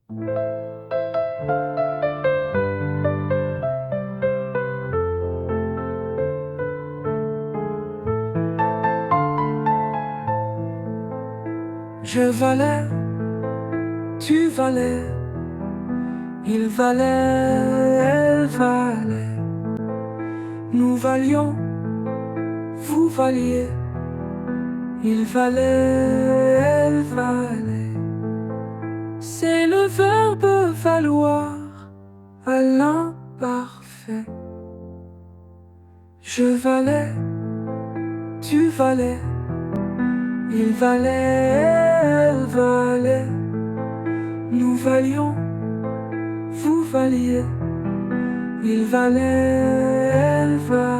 Je valais, tu valais, il valait, elle valait. Nous valions, vous valiez, il valait, elle valait. C'est le verbe valoir à l'imparfait. Je valais, tu valais, il valait, elle valait. Nous valions, vous valiez, il valait, elle valait.